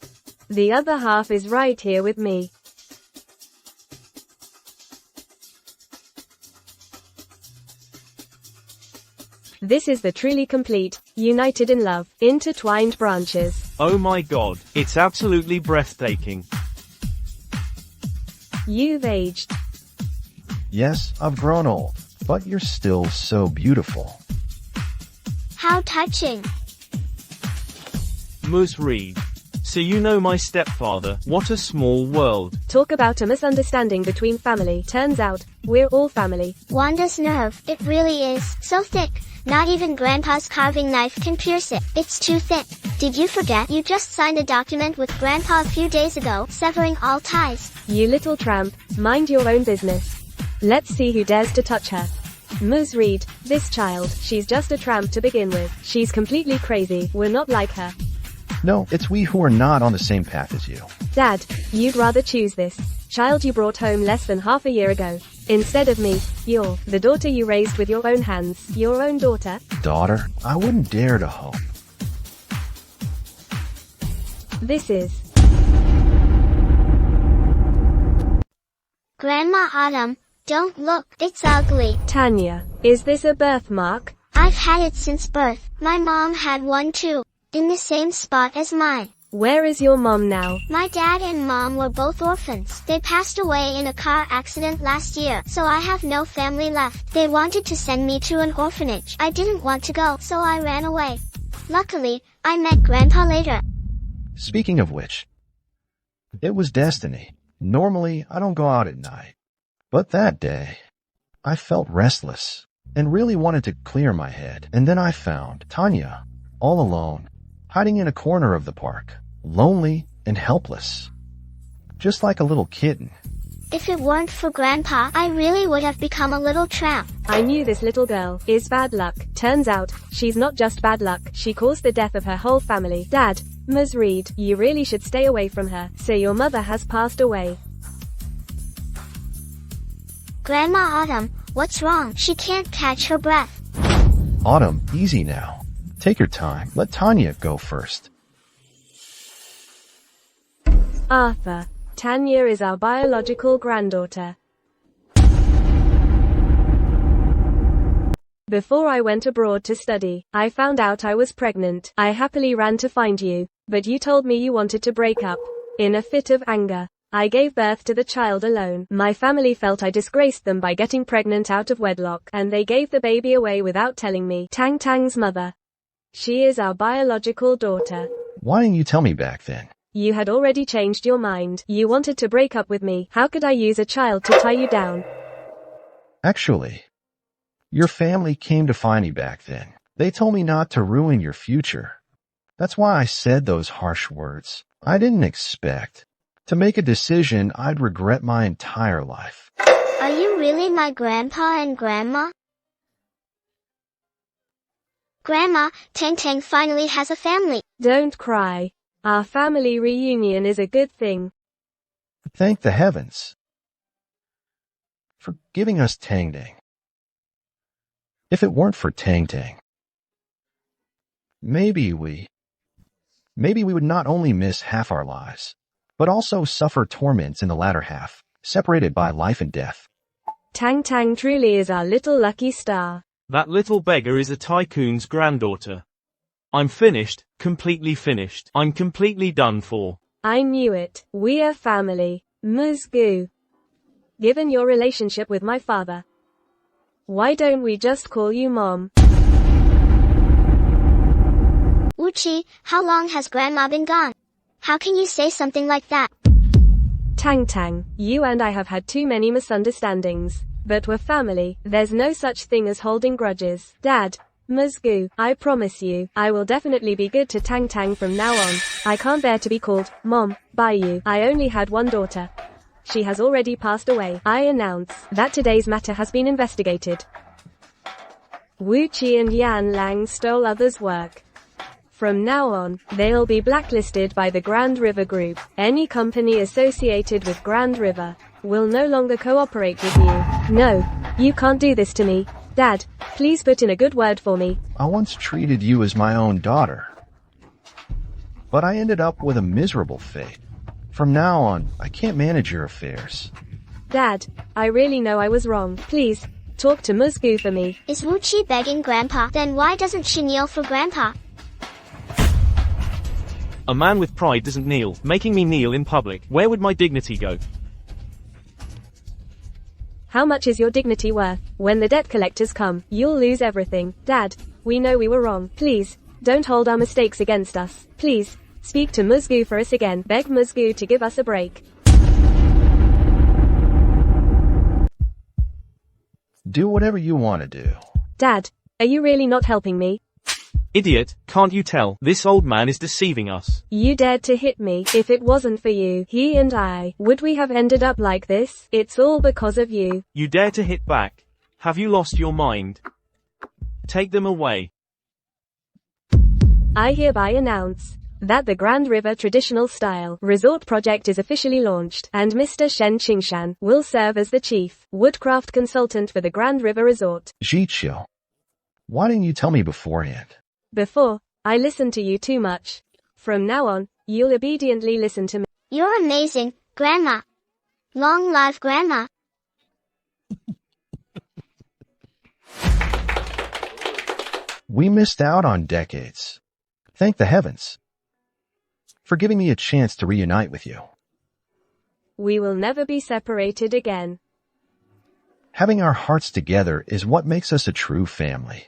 The other half is right here with me. This is the truly complete, united in love, intertwined branches. Oh my god, it's absolutely breathtaking. You've aged. Yes, I've grown old, but you're still so beautiful. How touching. Ms. Reed. So you know my stepfather. What a small world. Talk about a misunderstanding between family. Turns out, we're all family. Wanda's nerve, it really is so thick. Not even Grandpa's carving knife can pierce it. It's too thick. Did you forget you just signed a document with Grandpa a few days ago, severing all ties? You little tramp, mind your own business. Let's see who dares to touch her. Ms. Reed, this child, she's just a tramp to begin with. She's completely crazy, we're not like her. No, it's we who are not on the same path as you. Dad, you'd rather choose this child you brought home less than half a year ago, instead of me, you're the daughter you raised with your own hands, your own daughter. Daughter? I wouldn't dare to hope. This is Grandma Autumn, don't look, it's ugly. Tanya. Is this a birthmark? I've had it since birth. My mom had one too, in the same spot as mine. Where is your mom now? My dad and mom were both orphans. They passed away in a car accident last year, so I have no family left. They wanted to send me to an orphanage. I didn't want to go, so I ran away. Luckily, I met Grandpa later. Speaking of which, it was destiny. Normally, I don't go out at night. But that day, I felt restless and really wanted to clear my head. And then I found Tanya, all alone, hiding in a corner of the park, lonely and helpless, just like a little kitten. If it weren't for Grandpa, I really would have become a little tramp. I knew this little girl is bad luck. Turns out, she's not just bad luck, she caused the death of her whole family. Dad, Ms. Reed, you really should stay away from her. So your mother has passed away. Grandma Autumn, what's wrong? She can't catch her breath. Autumn, easy now. Take your time. Let Tanya go first. Arthur, Tanya is our biological granddaughter. Before I went abroad to study, I found out I was pregnant. I happily ran to find you, but you told me you wanted to break up. In a fit of anger, I gave birth to the child alone. My family felt I disgraced them by getting pregnant out of wedlock, and they gave the baby away without telling me. Tang Tang's mother. She is our biological daughter. Why didn't you tell me back then? You had already changed your mind. You wanted to break up with me. How could I use a child to tie you down? Actually, your family came to find me back then. They told me not to ruin your future. That's why I said those harsh words. I didn't expect to make a decision I'd regret my entire life. Are you really my grandpa and grandma? Grandma, Tang Tang finally has a family. Don't cry. Our family reunion is a good thing. Thank the heavens for giving us Tang Tang. If it weren't for Tang Tang, maybe we would not only miss half our lives, but also suffer torments in the latter half, separated by life and death. Tang Tang truly is our little lucky star. That little beggar is a tycoon's granddaughter. I'm finished, completely finished. I'm completely done for. I knew it. We are family. Musgu. Given your relationship with my father, why don't we just call you Mom? Uchi, how long has Grandma been gone? How can you say something like that? Tang Tang, you and I have had too many misunderstandings. But we're family. There's no such thing as holding grudges. Dad, Musgu, I promise you, I will definitely be good to Tang Tang from now on. I can't bear to be called Mom by you. I only had one daughter. She has already passed away. I announce that today's matter has been investigated. Wu Qi and Yan Lang stole others' work. From now on, they'll be blacklisted by the Grand River Group. Any company associated with Grand River will no longer cooperate with you. No, you can't do this to me. Dad, please put in a good word for me. I once treated you as my own daughter, but I ended up with a miserable fate. From now on, I can't manage your affairs. Dad, I really know I was wrong. Please, talk to Musgu for me. Is Wuchi begging Grandpa? Then why doesn't she kneel for Grandpa? A man with pride doesn't kneel, making me kneel in public. Where would my dignity go? How much is your dignity worth? When the debt collectors come, you'll lose everything. Dad, we know we were wrong. Please, don't hold our mistakes against us. Please, speak to Musgu for us again. Beg Musgu to give us a break. Do whatever you want to do. Dad, are you really not helping me? Idiot, can't you tell? This old man is deceiving us. You dared to hit me. If it wasn't for you, he and I, would we have ended up like this? It's all because of you. You dare to hit back? Have you lost your mind? Take them away. I hereby announce that the Grand River Traditional Style Resort project is officially launched, and Mr. Shen Qingshan will serve as the chief woodcraft consultant for the Grand River Resort. Jiqiu, why didn't you tell me beforehand? Before, I listened to you too much. From now on, you'll obediently listen to me. You're amazing, Grandma. Long live Grandma. We missed out on decades. Thank the heavens for giving me a chance to reunite with you. We will never be separated again. Having our hearts together is what makes us a true family.